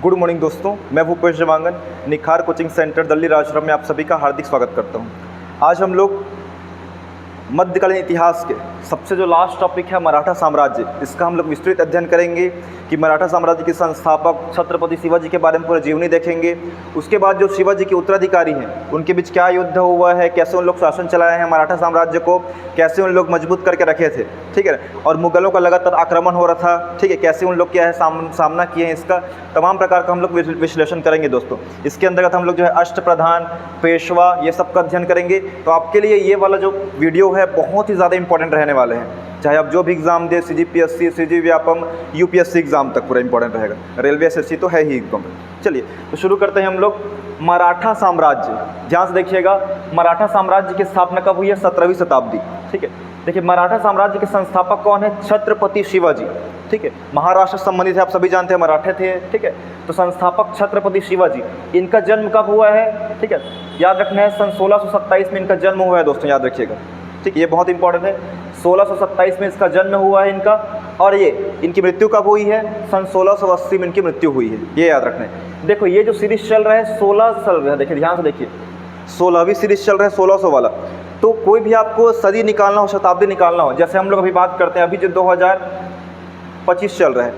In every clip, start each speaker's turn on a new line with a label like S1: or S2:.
S1: Good morning दोस्तों, मैं भूपेश जवांगन निखार कोचिंग सेंटर दिल्ली राजश्रम में आप सभी का हार्दिक स्वागत करता हूं। आज हम लोग मध्यकालीन इतिहास के सबसे जो लास्ट टॉपिक है मराठा साम्राज्य, इसका हम लोग विस्तृत अध्ययन करेंगे कि मराठा साम्राज्य के संस्थापक छत्रपति शिवाजी के बारे में पूरा जीवनी देखेंगे। उसके बाद जो शिवाजी के उत्तराधिकारी हैं उनके बीच क्या युद्ध हुआ है, कैसे उन लोग शासन चलाए हैं मराठा साम्राज्य को, कैसे उन लोग मजबूत करके रखे थे, ठीक है। और मुगलों का लगातार आक्रमण हो रहा था, ठीक है, कैसे उन लोग क्या है सामना किए हैं, इसका तमाम प्रकार का हम लोग विश्लेषण करेंगे दोस्तों। इसके अंतर्गत हम लोग जो है अष्टप्रधान, पेशवा, ये सब का अध्ययन करेंगे। तो आपके लिए ये वाला जो वीडियो है बहुत ही ज़्यादा इंपॉर्टेंट रहने वाले हैं, चाहे आप जो भी एग्जाम दे, CGPSC, CG Vyapam, UPSC exam तक पूरा इंपॉर्टेंट रहेगा। रेलवे SSC तो है ही एग्जाम। चलिए तो शुरू करते हैं हम लोग। मराठा साम्राज्य, ध्यान से देखिएगा, मराठा साम्राज्य की स्थापना कब हुई है? 17वीं शताब्दी, ठीक है। देखिए मराठा साम्राज्य के संस्थापक कौन है? छत्रपति शिवाजी, ठीक है। महाराष्ट्र संबंधित है, आप सभी जानते हैं, मराठे थे, ठीक है। तो संस्थापक छत्रपति शिवाजी, इनका जन्म कब हुआ है? ठीक है, याद रखना है सन 1627 में इनका जन्म हुआ है दोस्तों, याद रखिएगा, ठीक है, ये बहुत इंपॉर्टेंट है। 1627 में इसका जन्म हुआ है इनका, और ये इनकी मृत्यु कब हुई है? सन 1680 में इनकी मृत्यु हुई है, ये याद रखना है। देखो ये जो सीरीज चल रहा है 16 चल रहा है, देखिए ध्यान से देखिए, 16वीं सीरीज चल रहा है 1600 वाला। तो कोई भी आपको सदी निकालना हो, शताब्दी निकालना हो, जैसे हम लोग अभी बात करते हैं, अभी जो 2025 चल रहा है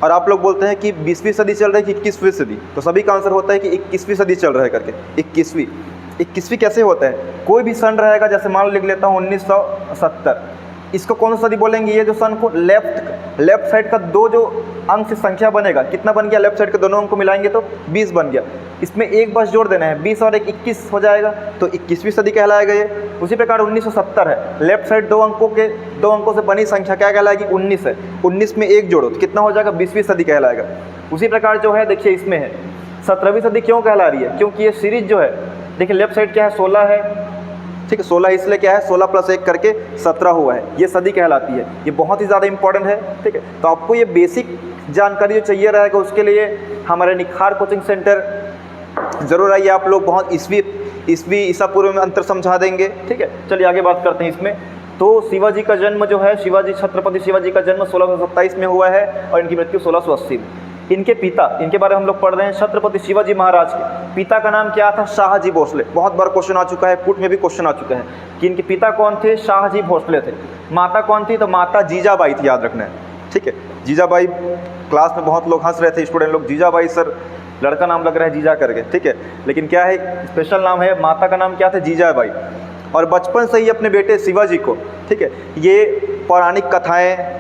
S1: और आप लोग बोलते हैं कि 20वीं सदी चल रही है कि 21वीं सदी, तो सभी का आंसर होता है कि 21वीं सदी चल रहा है करके। 21वीं कैसे होता है? कोई भी सन रहेगा, जैसे मान लिख लेता हूँ 1970, इसको कौन सा सदी बोलेंगे? ये जो सन को लेफ्ट साइड का दो जो अंक से संख्या बनेगा, कितना बन गया? लेफ्ट साइड के दोनों अंक को मिलाएंगे तो 20 बन गया। इसमें एक बस जोड़ देना है, 20 और 1 21 हो जाएगा, तो 21वीं सदी कहलाएगा ये। उसी प्रकार 1970 है, लेफ्ट साइड दो अंकों से बनी संख्या क्या कहलाएगी? 19 है, 19 में 1 जोड़ो तो कितना हो जाएगा? 20वीं सदी कहलाएगा। उसी प्रकार जो है देखिए इसमें है 17वीं सदी क्यों कहला रही है? क्योंकि ये सीरीज जो है, देखिए लेफ्ट साइड क्या है? 16 है, ठीक है, 16 इसलिए क्या है? 16 + 1 करके 17 हुआ है, ये सदी कहलाती है। ये बहुत ही ज़्यादा इंपॉर्टेंट है, ठीक है। तो आपको ये बेसिक जानकारी जो चाहिए रहेगा, उसके लिए हमारे निखार कोचिंग सेंटर ज़रूर आइए आप लोग। बहुत ईस्वी ईसा पूर्व में अंतर समझा देंगे, ठीक है। चलिए आगे बात करते हैं इसमें। तो शिवाजी का जन्म जो है, छत्रपति शिवाजी का जन्म 1627 में हुआ है और इनकी मृत्यु 1680 में। इनके पिता, इनके बारे में हम लोग पढ़ रहे हैं, छत्रपति शिवाजी महाराज के पिता का नाम क्या था? शाहजी भोसले। बहुत बार क्वेश्चन आ चुका है, पुट में भी क्वेश्चन आ चुका है कि इनके पिता कौन थे? शाहजी भोसले थे। माता कौन थी? तो माता जीजाबाई थी, याद रखना है, ठीक है। जीजाबाई, क्लास में बहुत लोग हंस रहे थे स्टूडेंट लोग, जीजाबाई सर लड़का नाम लग रहा है जीजा करके, ठीक है, लेकिन क्या है, स्पेशल नाम है। माता का नाम क्या था? जीजाबाई। और बचपन से ही अपने बेटे शिवाजी को, ठीक है, ये पौराणिक कथाएं,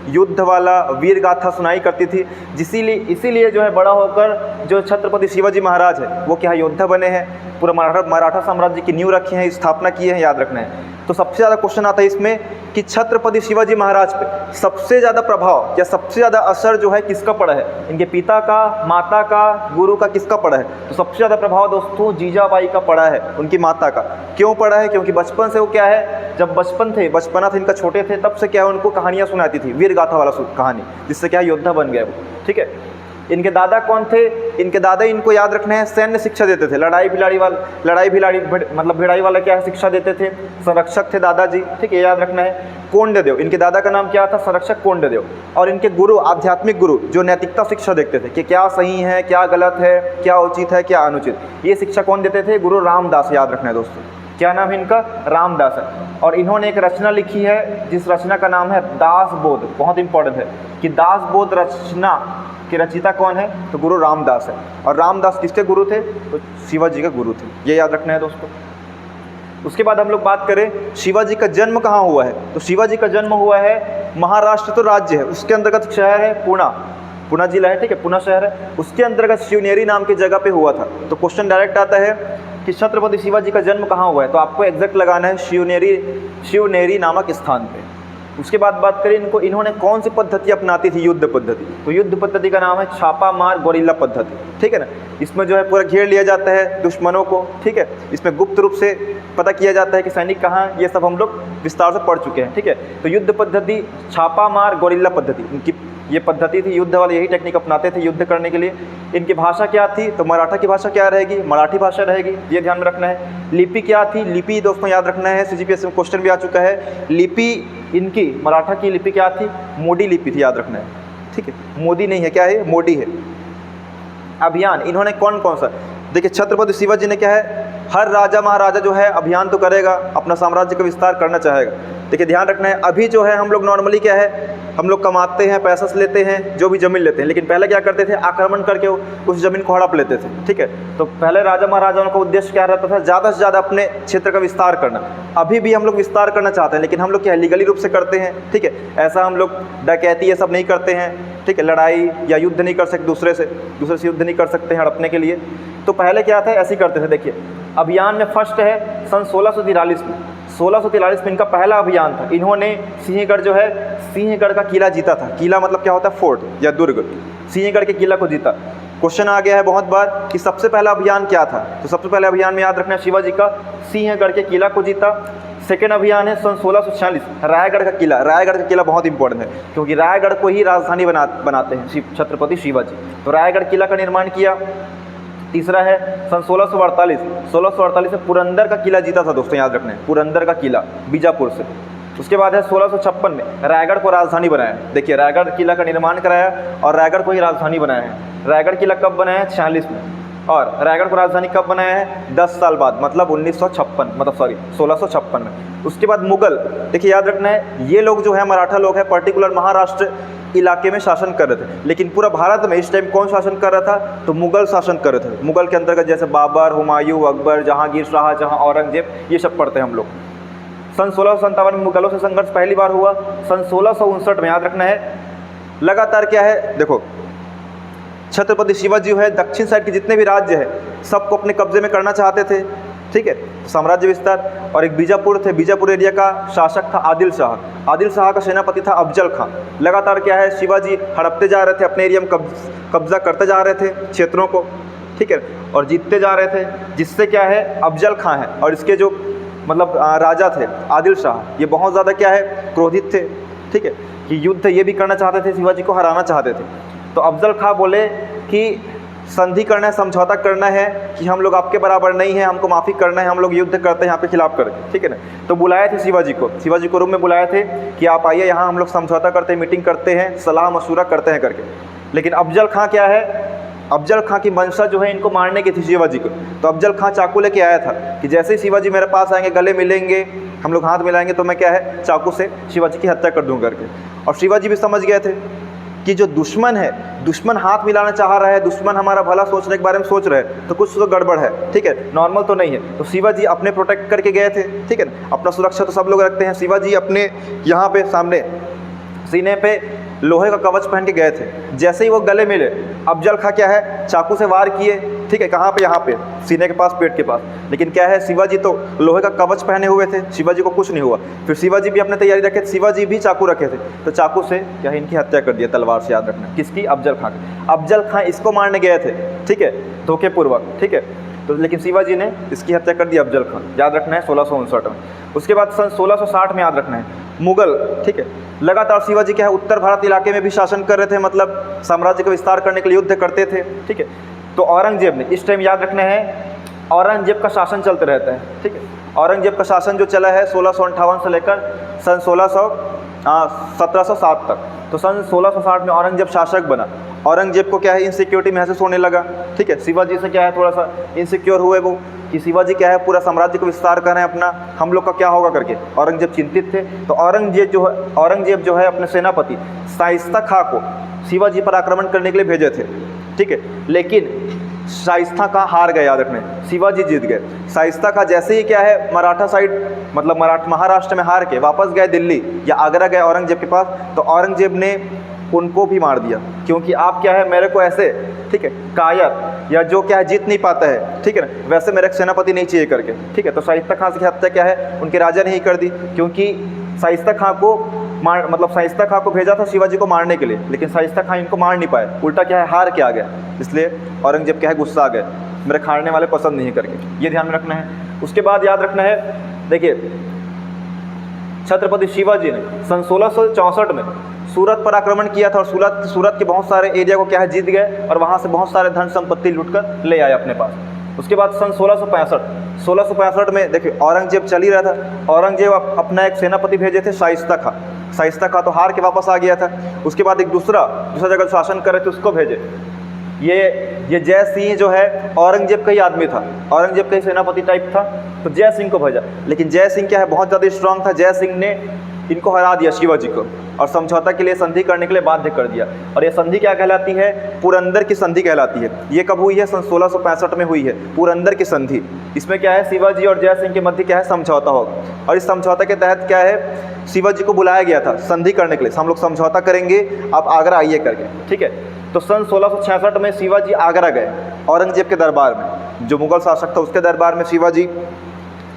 S1: युद्ध वाला वीर गाथा सुनाई करती थी, इसीलिए जो है बड़ा होकर जो छत्रपति शिवाजी महाराज है वो क्या योद्धा बने हैं, पूरा मराठा साम्राज्य की नींव रखी है, स्थापना की है, याद रखना है। तो सबसे ज़्यादा क्वेश्चन आता है इसमें कि छत्रपति शिवाजी महाराज पे सबसे ज़्यादा प्रभाव या सबसे ज़्यादा असर जो है किसका पड़ा है? इनके पिता का, माता का, गुरु का, किसका पड़ा है? तो सबसे ज़्यादा प्रभाव दोस्तों जीजाबाई का पड़ा है, उनकी माता का। क्यों पड़ा है? क्योंकि बचपन से वो क्या है, जब बचपना था इनका, छोटे थे, तब से क्या है उनको कहानियाँ सुनाती थी, वीर गाथा वाला कहानी, जिससे क्या योद्धा बन गए वो, ठीक है। इनके दादा कौन थे? इनके दादा, इनको याद रखना है, सैन्य शिक्षा देते थे, लड़ाई भिड़ाई वाला क्या है, शिक्षा देते थे, संरक्षक थे दादाजी, ठीक है, याद रखना है। कोंडदेव, इनके दादा का नाम क्या था? संरक्षक कोंडदेव। और इनके गुरु, आध्यात्मिक गुरु, जो नैतिकता शिक्षा देखते थे कि क्या सही है, क्या गलत है, क्या उचित है, क्या अनुचित, ये शिक्षा कौन देते थे? गुरु रामदास, याद रखना है दोस्तों। क्या नाम है इनका? रामदास है। और इन्होंने एक रचना लिखी है जिस रचना का नाम है दासबोध। बहुत इंपॉर्टेंट है कि दासबोध रचना के रचयिता कौन है? तो गुरु रामदास है। और रामदास किसके गुरु थे? तो शिवाजी के गुरु थे, ये याद रखना है दोस्तों। उसके बाद हम लोग बात करें शिवाजी का जन्म कहाँ हुआ है? तो शिवाजी का जन्म हुआ है, महाराष्ट्र तो राज्य है, उसके अंतर्गत शहर है पुणा जिला है, ठीक है, पुणा शहर है, उसके अंतर्गत शिवनेरी नाम की जगह पे हुआ था। तो क्वेश्चन डायरेक्ट आता है कि छत्रपति शिवाजी का जन्म कहाँ हुआ है? तो आपको एग्जैक्ट लगाना है शिवनेरी नामक स्थान पे। उसके बाद बात करें इन्होंने कौन सी पद्धति अपनाती थी? युद्ध पद्धति। तो युद्ध पद्धति का नाम है छापा मार गोरिल्ला पद्धति, ठीक है ना। इसमें जो है पूरा घेर लिया जाता है दुश्मनों को, ठीक है, इसमें गुप्त रूप से पता किया जाता है कि सैनिक कहाँ, ये सब हम लोग विस्तार से पढ़ चुके हैं, ठीक है। तो युद्ध पद्धति, छापा मार गोरिल्ला पद्धति, इनकी ये पद्धति थी, युद्ध वाले यही टेक्निक अपनाते थे युद्ध करने के लिए। इनकी भाषा क्या थी? तो मराठा की भाषा क्या रहेगी? मराठी भाषा रहेगी, ये ध्यान में रखना है। लिपि क्या थी? लिपि दोस्तों याद रखना है, CGPSC में क्वेश्चन भी आ चुका है। लिपि इनकी मराठा की लिपि क्या थी? मोडी लिपि थी, याद रखना है, ठीक है, मोदी नहीं है, क्या है? मोडी है। अभियान इन्होंने कौन कौन सा, देखिए छत्रपति शिवाजी ने क्या है, हर राजा महाराजा जो है अभियान तो करेगा, अपना साम्राज्य का विस्तार करना चाहेगा। देखिए ध्यान रखना है, अभी जो है हम लोग नॉर्मली क्या है, हम लोग कमाते हैं, पैसा से लेते हैं, जो भी ज़मीन लेते हैं, लेकिन पहले क्या करते थे, आक्रमण करके उस ज़मीन को हड़प लेते थे। ठीक है, तो पहले राजा महाराजाओं का उद्देश्य क्या रहता था, ज़्यादा से ज़्यादा अपने क्षेत्र का विस्तार करना। अभी भी हम लोग विस्तार करना चाहते हैं, लेकिन हम लोग क्या है, लीगली रूप से करते हैं। ठीक है, ऐसा हम लोग डकैती ये सब नहीं करते हैं। ठीक है, लड़ाई या युद्ध नहीं कर सकते, दूसरे से युद्ध नहीं कर सकते हैं हड़पने के लिए। तो पहले क्या था, ऐसे ही करते थे। देखिए अभियान में फर्स्ट है सन 1643 में, 1643 में इनका पहला अभियान था। इन्होंने सिंहगढ़ जो है, सिंहगढ़ का किला जीता था। किला मतलब क्या होता है, फोर्ट या दुर्ग। सिंहगढ़ के किला को जीता। क्वेश्चन आ गया है बहुत बार कि सबसे पहला अभियान क्या था, तो सबसे पहले अभियान में याद रखना है शिवाजी का सिंहगढ़ के किला को जीता। सेकेंड अभियान है सन 1646 रायगढ़ का किला। रायगढ़ का किला बहुत इंपॉर्टेंट है, क्योंकि रायगढ़ को ही राजधानी बनाते हैं छत्रपति शिवाजी, तो रायगढ़ किला का निर्माण किया। तीसरा है सन 1648 में पुरंदर का किला जीता था दोस्तों, याद रखना है, पुरंदर का किला बीजापुर से। उसके बाद है 1656 में रायगढ़ को राजधानी बनाया। देखिए रायगढ़ किला का निर्माण कराया और रायगढ़ को ही राजधानी बनाया है। रायगढ़ किला कब बनाया है, 46 में, और रायगढ़ को राजधानी कब बनाया है, 10 साल बाद, मतलब 1656 में। उसके बाद मुगल, देखिए याद रखना है, ये लोग जो है मराठा लोग हैं, पर्टिकुलर महाराष्ट्र इलाके में शासन कर रहे थे, लेकिन पूरा भारत में इस टाइम कौन शासन कर रहा था, तो मुगल शासन कर रहे थे। मुगल के अंतर्गत जैसे बाबर, हुमायूं, अकबर, जहांगीर, शाहजहां, औरंगजेब, ये सब पढ़ते हैं हम लोग। सन 1657 में मुगलों से संघर्ष पहली बार हुआ। सन 1659 में याद रखना है, लगातार क्या है, देखो छत्रपति शिवाजी जो है दक्षिण साइड के जितने भी राज्य है सबको अपने कब्जे में करना चाहते थे। ठीक है, साम्राज्य विस्तार। और एक बीजापुर थे, बीजापुर एरिया का शासक था आदिल शाह। आदिल शाह का सेनापति था अफजल खां। लगातार क्या है, शिवाजी हड़पते जा रहे थे, अपने एरिया में कब्जा करते जा रहे थे क्षेत्रों को। ठीक है, और जीतते जा रहे थे, जिससे क्या है, अफजल खां है और इसके जो मतलब राजा थे आदिल शाह, ये बहुत ज़्यादा क्या है, क्रोधित थे। ठीक है, कि युद्ध ये भी करना चाहते थे, शिवाजी को हराना चाहते थे। तो अफजल खां बोले कि संधि करना है, समझौता करना है, कि हम लोग आपके बराबर नहीं हैं, हमको माफ़ी करना है, हम लोग युद्ध करते हैं यहाँ पे खिलाफ करके। ठीक है ना, तो बुलाए थे शिवाजी को रूम में बुलाए थे कि आप आइए यहाँ, हम लोग समझौता करते हैं, मीटिंग करते हैं, सलाह मशूरा करते हैं करके। लेकिन अफजल खां क्या है, अफजल खां की मंशा जो है इनको मारने की थी शिवाजी को। तो अफजल खां चाकू लेके आया था कि जैसे ही शिवाजी मेरे पास आएंगे, गले मिलेंगे, हम लोग हाथ मिलाएंगे, तो मैं क्या है, चाकू से शिवाजी की हत्या कर दूँ करके। और शिवाजी भी समझ गए थे कि जो दुश्मन है, दुश्मन हाथ मिलाना चाह रहा है, दुश्मन हमारा भला सोचने के बारे में सोच रहे हैं, तो कुछ तो गड़बड़ है। ठीक है, नॉर्मल तो नहीं है। तो शिवाजी अपने प्रोटेक्ट करके गए थे। ठीक है, अपना सुरक्षा तो सब लोग रखते हैं। शिवाजी अपने यहाँ पे सामने सीने पे लोहे का कवच पहन के गए थे। जैसे ही वो गले मिले, अफजल खां क्या है, चाकू से वार किए। ठीक है, कहाँ पे, यहाँ पे सीने के पास, पेट के पास। लेकिन क्या है, शिवाजी तो लोहे का कवच पहने हुए थे, शिवाजी को कुछ नहीं हुआ। फिर शिवाजी भी अपने तैयारी रखे, शिवाजी भी चाकू रखे थे, तो चाकू से क्या है, इनकी हत्या कर दिया तलवार से। याद रखना, किसकी, अफजल खां की। अफजल खां इसको मारने गए थे, ठीक है, धोखेपूर्वक। ठीक है, तो लेकिन शिवाजी ने इसकी हत्या कर दी, अफजल खां। याद रखना है 1659 में। उसके बाद सन 1660 में याद रखना है, मुगल। ठीक है, लगातार शिवाजी क्या है, उत्तर भारत इलाके में भी शासन कर रहे थे, मतलब साम्राज्य का विस्तार करने के लिए युद्ध करते थे। ठीक है, तो औरंगजेब ने, इस टाइम याद रखना है, औरंगजेब का शासन चलते रहता है। ठीक है, औरंगजेब का शासन जो चला है 1658 से लेकर सन 1707 तक। तो सन 1660 में औरंगजेब शासक बना। औरंगजेब को क्या है, इनसिक्योरिटी महसूस होने लगा। ठीक है, शिवाजी से क्या है, थोड़ा सा इनसिक्योर हुए वो, कि शिवाजी क्या है, पूरा साम्राज्य को विस्तार कर रहे हैं अपना, हम लोग का क्या होगा करके। औरंगजेब चिंतित थे। तो औरंगजेब जो है अपने सेनापति शाइस्ता खां को शिवाजी पर आक्रमण करने के लिए भेजे थे। ठीक है, लेकिन शाइस्ता खां हार गए। याद रखने, शिवाजी जीत गए। शाइस्ता खां जैसे ही क्या है, मराठा साइड, मतलब महाराष्ट्र में हार के वापस गए दिल्ली या आगरा गए औरंगजेब के पास, तो औरंगजेब ने उनको भी मार दिया, क्योंकि आप क्या है, मेरे को ऐसे, ठीक है, कायर या जो क्या है, जीत नहीं पाता है, ठीक है ना, वैसे मेरे सेनापति नहीं चाहिए करके। ठीक है, तो शाइस्ता खां की हत्या क्या है, उनके राजा ने ही कर दी, क्योंकि शाइस्ता खां को शाइस्ता खां को भेजा था शिवाजी को मारने के लिए, लेकिन शाइस्ता खां इनको मार नहीं पाए, उल्टा क्या है, हार के आ गया। इसलिए औरंगजेब क्या है, गुस्सा आ गए, मेरे खाने वाले पसंद नहीं करके। ये ध्यान में रखना है। उसके बाद याद रखना है, देखिए छत्रपति शिवाजी ने सन 1664 में सूरत पर आक्रमण किया था, और सूरत के बहुत सारे एरिया को क्या है, जीत गए, और वहाँ से बहुत सारे धन संपत्ति लूटकर ले आए अपने पास। उसके बाद सन 1665 में देखिए औरंगजेब चल ही रहा था। औरंगजेब अपना एक सेनापति भेजे थे, शाइस्ता खां। शाइस्ता खां तो हार के वापस आ गया था। उसके बाद एक दूसरा जगह शासन कर रहे थे, उसको भेजे। ये जय सिंह जो है औरंगजेब का ही आदमी था, औरंगजेब का ही सेनापति टाइप था, तो जय सिंह को भेजा। लेकिन जय सिंह क्या है, बहुत ज़्यादा स्ट्रांग था। जय सिंह ने इनको हरा दिया शिवाजी को, और समझौता के लिए, संधि करने के लिए बाध्य कर दिया। और ये संधि क्या कहलाती है, पुरंदर की संधि कहलाती है। ये कब हुई है, सन 1665 में हुई है, पुरंदर की संधि। इसमें क्या है, शिवाजी और जय सिंह के मध्य क्या है, समझौता होगा। और इस समझौता के तहत क्या है, शिवाजी को बुलाया गया था संधि करने के लिए, हम लोग समझौता करेंगे, आप आगरा आइए करके, ठीक है। तो सन 1666 में शिवाजी आगरा गए, औरंगजेब के दरबार में, जो मुगल शासक था उसके दरबार में शिवाजी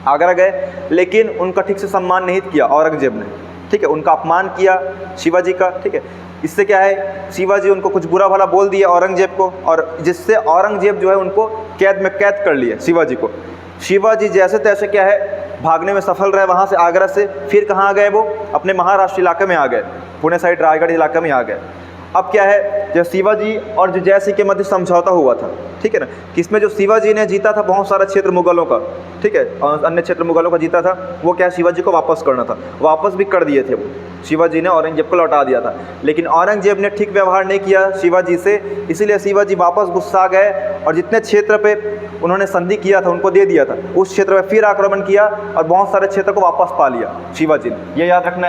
S1: आगरा गए। लेकिन उनका ठीक से सम्मान नहीं किया औरंगजेब ने, ठीक है, उनका अपमान किया शिवाजी का, ठीक है। इससे क्या है, शिवाजी उनको कुछ बुरा भला बोल दिया औरंगजेब को, और जिससे औरंगजेब जो है उनको कैद में कैद कर लिया शिवाजी को। शिवाजी जैसे तैसे क्या है, भागने में सफल रहे वहाँ से, आगरा से। फिर कहाँ आ गए वो, अपने महाराष्ट्र इलाके में आ गए, पुणे साइड रायगढ़ इलाके में आ गए। अब क्या है, जो शिवाजी और जो जय सिंह के मध्य समझौता हुआ था, ठीक है ना, किसमें जो शिवाजी ने जीता था बहुत सारा क्षेत्र मुगलों का, ठीक है, अन्य क्षेत्र मुगलों का जीता था, वो क्या शिवाजी को वापस करना था, वापस भी कर दिए थे वो, शिवाजी ने औरंगजेब को लौटा दिया था। लेकिन औरंगजेब ने ठीक व्यवहार नहीं किया शिवाजी से, इसीलिए शिवाजी वापस गुस्सा गए, और जितने क्षेत्र पे उन्होंने संधि किया था उनको दे दिया था, उस क्षेत्र में फिर आक्रमण किया और बहुत सारे क्षेत्र को वापस पा लिया शिवाजी ने। ये याद रखना है।